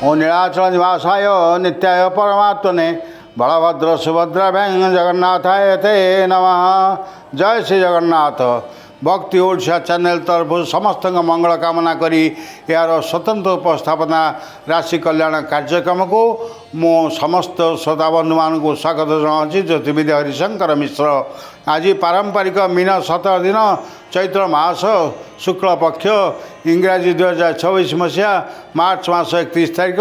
ओ नीलाचल निवासाय नित्याय परमात्मने बलभद्र सुभद्रा भैंग जगन्नाथाय ते नमः। जय श्री जगन्नाथ। भक्ति ओडिशा चैनल तरफ समस्त मंगल कामना करी यार स्वतंत्र उपस्थापना राशि कल्याण कार्यक्रम को मो समस्त श्रोता बंधु मान को स्वागत जनाऊँगी। ज्योतिविद्य हरिशंकर मिश्र। आज पारंपरिक मीन 17 दिन चैत्र मास शुक्ल पक्ष इंग्राजी 2026 मसीहा मार्च मास 31 तारिख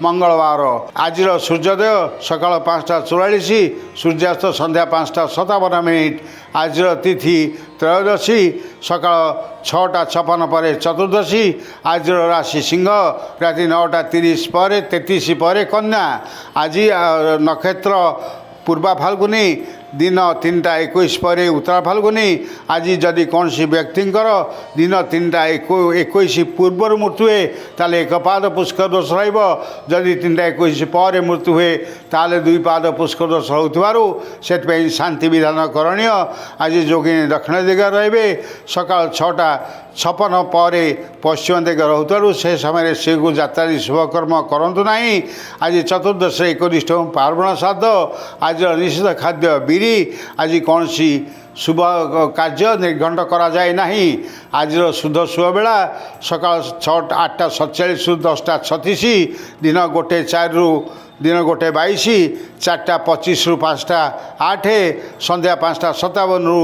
मंगलवार। आज सूर्योदय सकाल 5:44, सूर्यास्त संध्या 5:57। आज तिथि त्रयोदशी सकाल 6:56 पर चतुर्दशी। आज राशि सिंह राति 9:30 पर 33 पर कन्या। आज नक्षत्र पूर्वा फाल्गुनी दिन 3:21 पर उत्तरा फाल्गुनी। आज जदि कौन व्यक्तिंकर दिन 3:21 पूर्व मृत्यु हुए ताल एक पाद पुष्कर दोष रही। 3:21 पर मृत्यु हुए ताल 2 पाद पुष्कर दोष रोकु शांति विधान करणीय। आज जोगिनी दक्षिण दिग रे सकाल 6:56 पर पश्चिम दिग रोकु से समय से जात्रा शुभकर्म करूँ ना। आज चतुर्दश एकनिष्ठ पार्वण श्राद्ध। आज निषिद्ध खाद्य बिरी। आज कौन शुभ कार्य निर्घंट करा जाए नहीं। आज शुद्ध शुभ बेला सकाल 8:47 रु 10:36। दिन 1:04 रु दिन 1:22, 4:25 रु 5:08, संध्या 5:57 रु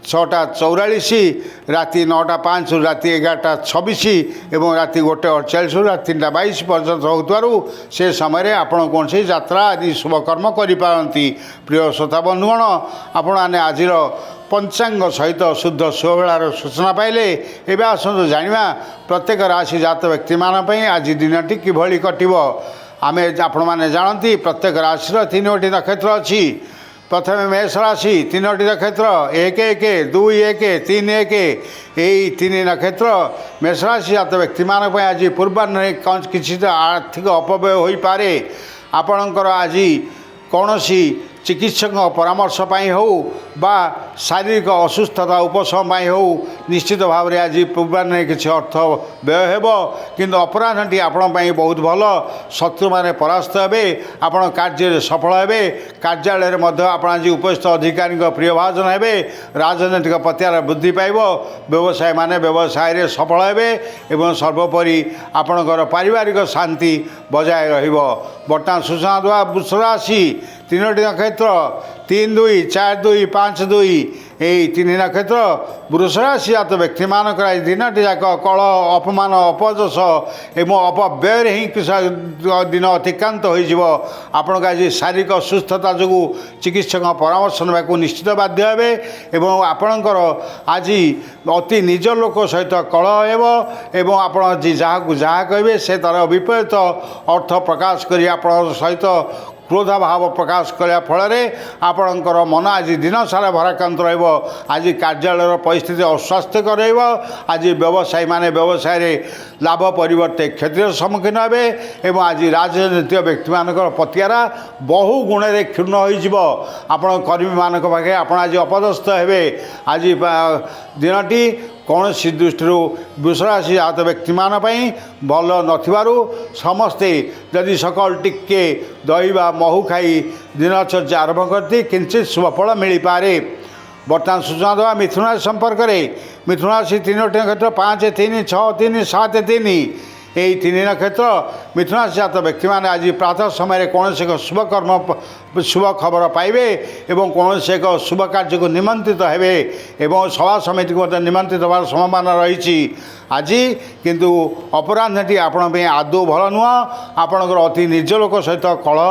6:44, राति 9:05 रु राति 11:26 एवं राति 1:48 रु राति 3:22 पर्यंत रोकु से समय आपण कौन यात्रा आदि शुभकर्म करिपारती। प्रिय श्रोता बंधुगण, आपण मैंने आज पंचांग सहित शुद्ध शुभबेलार सूचना पाइले। एवं आसतु जाना प्रत्येक राशि जात व्यक्ति मानी आज दिनटी किभली कटिब। आम आपण मैंने जानती प्रत्येक राशि 3टी नक्षत्र अच्छी। प्रथम मेष राशि 3टी नक्षत्र 1-1, 2-1, 3-1। यही 3 नक्षत्र मेष राशि जात व्यक्ति मान आज पूर्वाह्न किसी आर्थिक अपव्यय हो पारे। आपणकर आज कौन चिकित्सक परामर्श हो बा शारीरिक असुस्थता उपशम हो निश्चित भाव में आज पूर्वाह्न किसी अर्थ व्यय हो। किंतु अपराह्नटी आपण बहुत भल। शत्रु मैंने परास्त हे। आपण कार्य सफल हे। कार्यालय में आज उपस्थित अधिकारी प्रिय भाजन हे। राजनैतिक प्रत्यार वृद्धि पाइब। व्यवसाय माने व्यवसाय सफल हे एवं सर्वोपरि आपणकर पारिवारिक शांति बजाय रहिबो। बर्तमान सूचना देवा वृष राशि 3टी नक्षत्र 3-2, 4-2, 5-2। यही 3 नक्षत्र वृष राशि जात व्यक्ति मानक दिनटी जाक कल अपमान अपजस एवं अपव्यय ही दिन अतिक्रांत हो। आपण आज शारीरिक असुस्थता जो चिकित्सक परामर्श नाक निश्चित बाध्य हे एवं आपणकर आज अति निज लोक सहित कलह एवं आप जहाँ कहे से तार विपरीत अर्थ प्रकाश कर सहित क्रोध भाव प्रकाश करने फल आपणकर मन आज दिन सारा भराक्रांत आज कार्यालय परिस्थिति अस्वास्थ्यकर आज व्यवसायी माने व्यवसाय लाभ परिवर्ते क्षतिर सम्मुखीन हे एवं आज राजनीतिक व्यक्ति मानक पतियारा बहु गुण में क्षुण्ण हो कर्मी मान पाखे आप आज अपदस्थ हे। आज दिनटी कौन दृष्टि वृष राशि जात व्यक्ति मान भल नथिबारु समस्ते जदि सकाल टिके दही बा महू खाई दिनचर्या आरंभ करती किंचित शुभफल मिल पारे। बर्तमान सूचना देवा मिथुन राशि संपर्क में। मिथुन राशि 3टी नक्षत्र 5-3, 6-3, 7-3। यही 3 नक्षत्र मिथुन राशि जात व्यक्ति मैंने आज प्रातः समय कौन एक शुभकर्म शुभ खबर पाइबे एवं कौन एक शुभ कार्य को निमंत्रित हेबे एवं सभा समिति को निमंत्रित होवार संभावना रही। आज किंतु अपराह्नटी आपण आदौ भल नुह। आपणकर अति निज लोक सहित कलह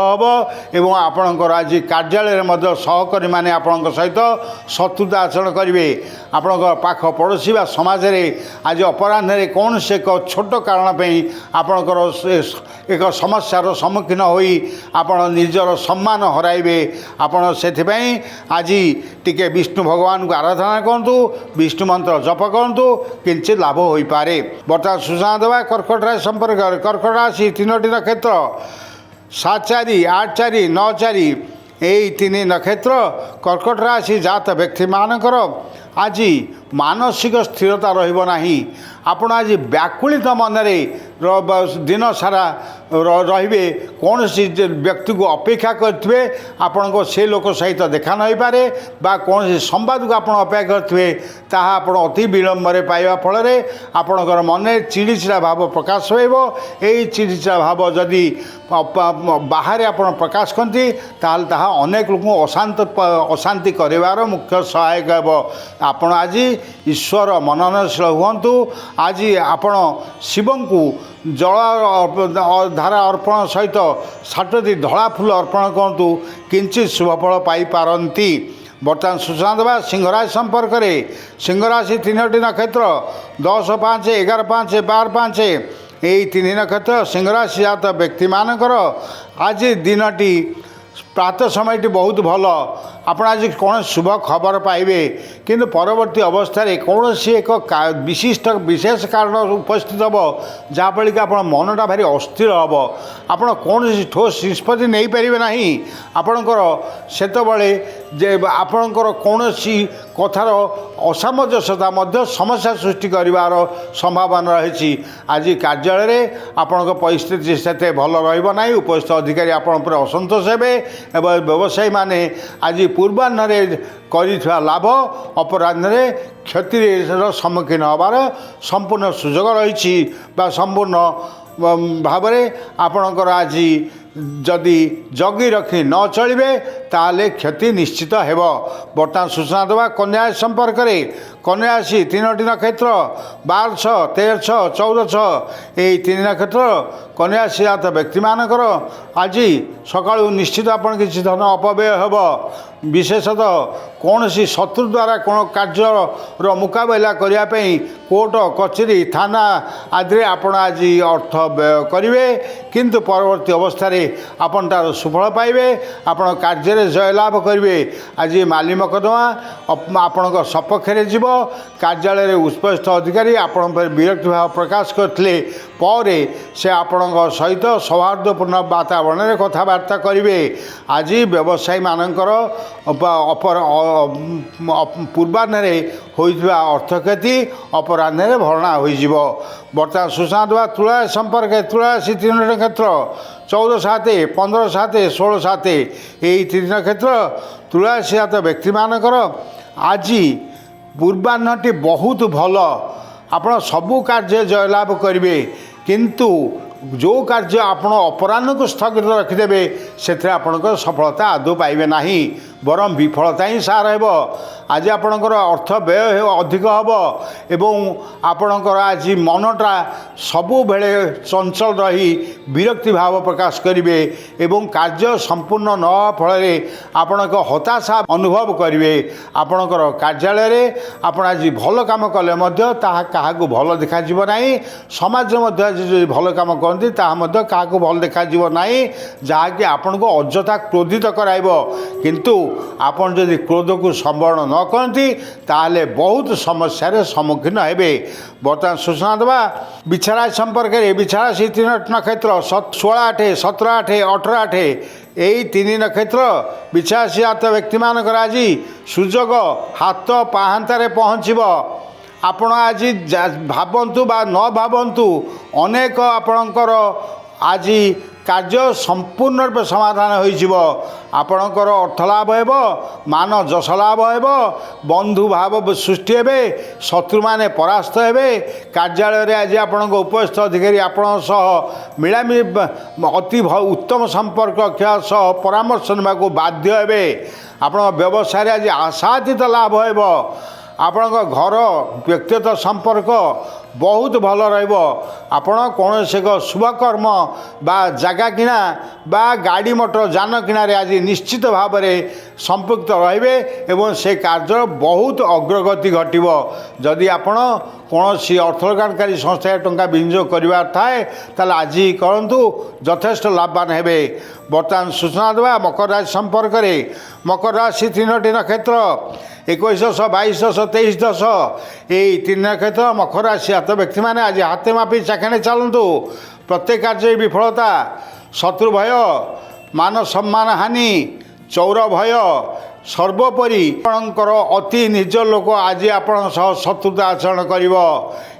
हे एवं आपणकर आज कार्यालय सहकर्मी मैंने आपण सहित शत्रुता आचरण करेंगे। आपणकर पाख पड़ोशी बा समाज रे आज अपराह्न कौन एक छोट कारण आपणकर एक समस्यार सम्मुखीन होई आपण निजर सम्मान हराइबे। आपण से आज टिके विष्णु भगवान को आराधना करूँ, विष्णु मंत्र जप करूँ, किंचित लाभ हो पारे। बर्तमान सूचना देवा कर्कट राशि संपर्क। कर्कट राशि 3टी नक्षत्र 7-4, 8-4, 9-4। यही 3 नक्षत्र कर्कट राशि जात व्यक्ति मानकर आज मानसिक स्थिरता रहिबो नाही। आपण आज व्याकुलित मनरे दिन सारा रे कौन व्यक्ति को अपेक्षा करेंगे आपण को से लोक सहित देखा नहीं पारे बा कौन संवाद को आप अपेक्षा करेंगे ताहा आपण अति विलम्ब पाइबा फल आपणकर मन चिड़चिड़ा भाव प्रकाश हो चिड़चिड़ा भाव जदि बाहर आप प्रकाश करती ताल ताहा अनेक लोक अशांति करार मुख्य सहायक हो। आपण आज ईश्वर मननशील हुंतु आज आपण शिव को जल धारा अर्पण सहित 7टी धला फूल अर्पण करूँ किंचित शुभफल पाइपारती। बर्तमान सूचना देवा सिंहराशि संपर्क में सिंहराशि 3टी नक्षत्र 10, 5, 11, 5, 12, 5 यही 3 नक्षत्र सिंहराशि जात व्यक्ति मानकर आज दिनटी प्रातः समयटी बहुत भल आप आज कौन शुभ खबर पाइबे किंतु परवर्ती अवस्था कौन एक विशिष्ट विशेष कारण उपस्थित हम जहाँफल कि आप मनटा भारी अस्थिर हम आप कौन ठोस निष्पत्ति नहीं पारे ना आपणकर से आपणकर कौन कथार असामंजस्यता समस्या सृष्टि कर संभावना रही। आज कार्यालय आपण परिस्थिति से भल रही उपस्थित अधिकारी आपण असंतोष हे व्यवसायी माने आज पूर्वाह्न कर लाभ अपराह्न क्षति सम्मुखीन हबार संपूर्ण सुजोग रही संपूर्ण भाव आपणकर आज जदि जगी रखी न चलिए ताले क्षति निश्चित हेब। बर्तमान सूचना देवा कन्या संपर्क में कन्या राशि 3टी नक्षत्र 12, 6, 13, 6, 14, 6 यही 3 नक्षत्र कन्या राशि जात व्यक्ति मानकर आज सकाळु निश्चित आपन किसी धन अपव्यय हेब। विशेषतः कौन सी शत्रु द्वारा कौन कार्यर मुकाबला करने कोर्ट कचेरी थाना आदि आपण आज अर्थ व्यय करेंगे किंतु परवर्ती अवस्था आपन तार सुफल पाइबे आपण कार्य जयलाभ करेंगे। आज माली मकदमा आपण सपक्ष जीव कार्यालय उपस्थित अधिकारी आपण विरक्ति भाव प्रकाश करते से आपण सहित सौहार्दपूर्ण वातावरण में कथबार्ता करेंगे। आज व्यवसायी मानकर पूर्वाह्न होइथिबा अर्थ क्षति अपराह्न भरणा होइजिवो। बर्तमान सूचना देवा तुला संपर्क तुला राशि 3 नक्षत्र 14, 7, 15, 7, 16, 7 यही 3 नक्षत्र तुला राशि जात व्यक्ति मानकर आज पूर्वाह्नटी बहुत भल आपण सबु कार्य जयलाभ करेंगे किंतु जो कार्य आपण अपराह्न को स्थगित रखिदेवे से आपणकर सफलता आदौ पाइबे नहीं बरम विफलता ही सार हेब। आज आपणकर अर्थ व्यय अधिक हम एवं आपणकर आज मनटा सबु बेले चंचल रही विरक्ति भाव प्रकाश करेंगे एवं कार्य संपूर्ण न फल आपणक हताशा अनुभव करेंगे। आपणकर कार्यालय आपण आज भल काम कले क्या भल देखा ना समाज में भल काम करती क्या भल देखा ना जहाँकि आपण को अजथा क्रोधित कराइब किंतु आपन जदि क्रोध को संवरण न करती ताले बहुत समस्या सम्मुखीन हेबे। बर्तमान सूचना देवा बिछारा संपर्क में बिछारा 3 नक्षत्र 16, 8, 17, 8, 18, 8 यही 3 नक्षत्र बिछारा जात व्यक्ति मानकर आज सुजोग हाथ पाहांतारे पहुँचब। आपण आज भावन्तु बा न भावन्तु अनेक आपणकर आज कार्य संपूर्ण रूप समाधान हो आपणकर अर्थलाभ हेब मान जश लाभ हेब बंधु भाव सृष्टि हे शत्रु माने परास्त हे कार्यालय आज आपण उपस्थित अधिकारी आपण सह मिलामी अति उत्तम संपर्क सह परामर्श ना बाध्य हे आपण व्यवसाय आज आशातीत लाभ हेब आपण घर व्यक्तिगत संपर्क बहुत भल आपण कौन से शुभकर्म बा जगह किना बा गाड़ी मोटर जान किनारे आज निश्चित भाव में संपृक्त रे एवं से कार्य बहुत अग्रगति घटव। जदि आपण कौन सी अर्थकानकारी संस्था टंका विनियोग करवा थाए ताल आज करंतु यथेष्ट लाभवान हे। बर्तमान सूचना देवा मकर राशि संपर्क में मकर राशि 3टी नक्षत्र 21, 22, 23, 10 यही 3 नक्षत्र मकर राशि जात व्यक्ति मैंने आज हाथे मापी चाखणे चलतु प्रत्येक कार्य विफलता शत्रु भय मान सम्मान हानि चौर भय सर्वोपरि आपणकर अति निज लोक आज आपण शत्रुता आचरण कर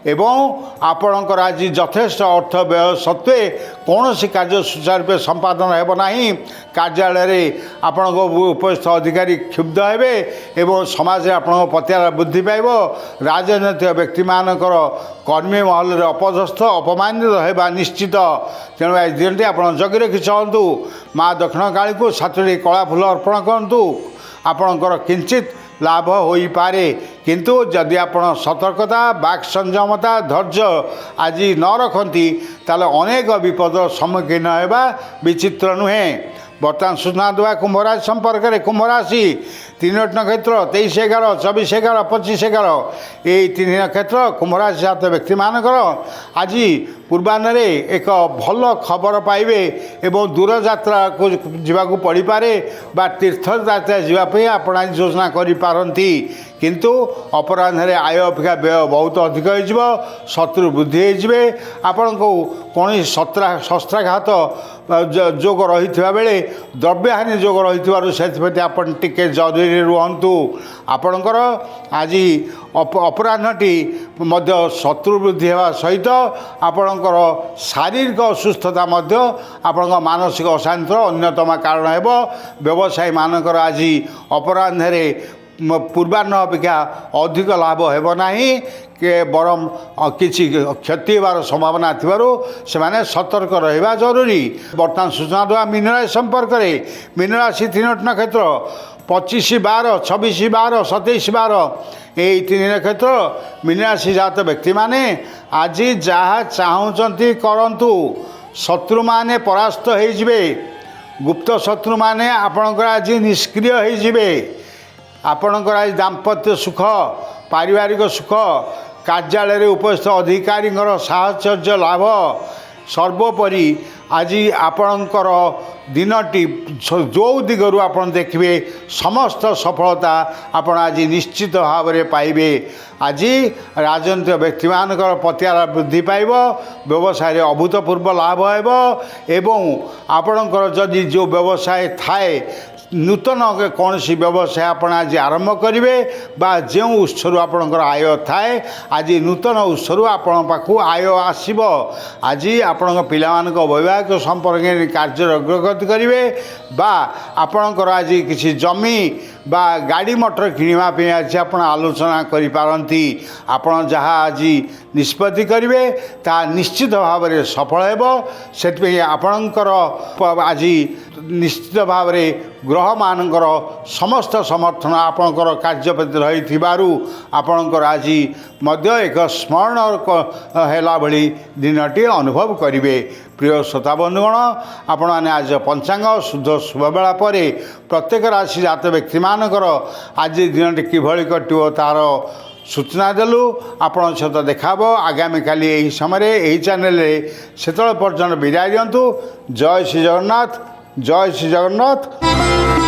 एवं आपणकर आज यथेष्ट अर्थ व्यय सत्वे कौन कार्य सुचारू संपादन हेबना कार्यालय आपण उपस्थित अधिकारी क्षुब्ध हेबे एवं समाज आप पतियार बुद्धि पाइब राजनैतिक व्यक्ति मानकर कर्मी महल अपदस्थ अपमानित होगा निश्चित। तेणु आज दिन आप जगी रखी चाहतु माँ दक्षिण काली को 7टी कला फूल अर्पण करूँ आपणकर किंचित लाभ हो पारे किंतु जदि आपण सतर्कता बाक संयमता धैर्य आज न रखती ताले अनेक विपद सम्मुखीन होगा विचित्र नुहे। बर्तमान सूचना देवा कुंभराशि संपर्क में कुंभराशि 3टी नक्षत्र 23/11 24/11 25/11 ये 3 नक्षत्र कुंभराशि जात व्यक्ति मानकर आज पूर्वाह्न एक भल खबर पाइबे एवं दूर यात्रा को जीवाकू पड़ पारे बा तीर्थ यात्रा जावाई आपण आज योजना करिपारंती किंतु अपराह्न आय अपेक्षा व्यय बहुत अधिक हो शत्रु वृद्धि होइजिबे आपण को कौन शस्त्राघात जोग रही बेले द्रव्यहानि जोग रही आपण टिके जरूरी रुहतु आपणकर आज अपराह्नटी मध्य शत्रु वृद्धि होगा सहित आपणकर शारीरिक असुस्थता आपण मानसिक अशांतिर अन्यतम कारण हेबो। व्यवसायी मानकर आज अपराह्न पूर्वाह्न अपेक्षा अधिक लाभ हेब नहीं के बरम किसी क्षति होवार संभावना थिबारु सेमाने सतर्क रहिबा जरूरी। बर्तमान सूचना देवा मीन राशि संपर्क में मीन राशि 3टी नक्षत्र 25/12 26/12 27/12 ये 3 नक्षत्र मीन राशि जात व्यक्ति माने आज जहाँ चाहूँचंती करंतु शत्रु माने परास्त होइजिबे गुप्त शत्रु माने आपणकर आज निष्क्रिय होइजिबे आपणकर आज दाम्पत्य सुख पारिवारिक सुख कार्यालय उपस्थित अधिकारी साहचर्य लाभ सर्वोपरि आज आपणकर दिनटी जो दिगरु आपण देखिए समस्त सफलता आपण आज निश्चित भाव में पाइबे। आज राजनीतिक व्यक्ति मानकर पतियार वृद्धि पाइब व्यवसाय अभूतपूर्व लाभ होइबो एवं आपणकर जदि जो व्यवसाय थाए नूतन कौन सी व्यवसाय आप आज आरंभ करेंगे बा जो उत्सर आपणकर आय थाए आज नूतन उत्सर आपण पाखु आय आसब आज आपण पिलामान वैवाहिक संपर्क कार्य अग्रगति करेंगे बा आपणकर आज किसी जमी बा गाड़ी मोटर किणवाई आज आप आलोचना करिपारंती आपण जहाँ आज निष्पत्ति करेंगे ता निश्चित भाव में सफल हेबो। सेतपई आपणकर आज निश्चित भाव में ग्रह मानकर समस्त समर्थन आपणकर कार्य प्रति रही आपणकर आज मध्य एक स्मरण है भली दिनटी अनुभव करेंगे। प्रिय श्रोता बंधुगण आपण मैंने आज पंचांग शुद्ध शुभबेला पर प्रत्येक राशि जात व्यक्ति मानकर आज दिनटी किभली कटिव तार सूचना देलु आपण सहित देखाब आगामी काली यही समय यही चैनल से पर्यटन विदाय दिंतु। जय श्री जगन्नाथ जय श्री जगन्नाथ।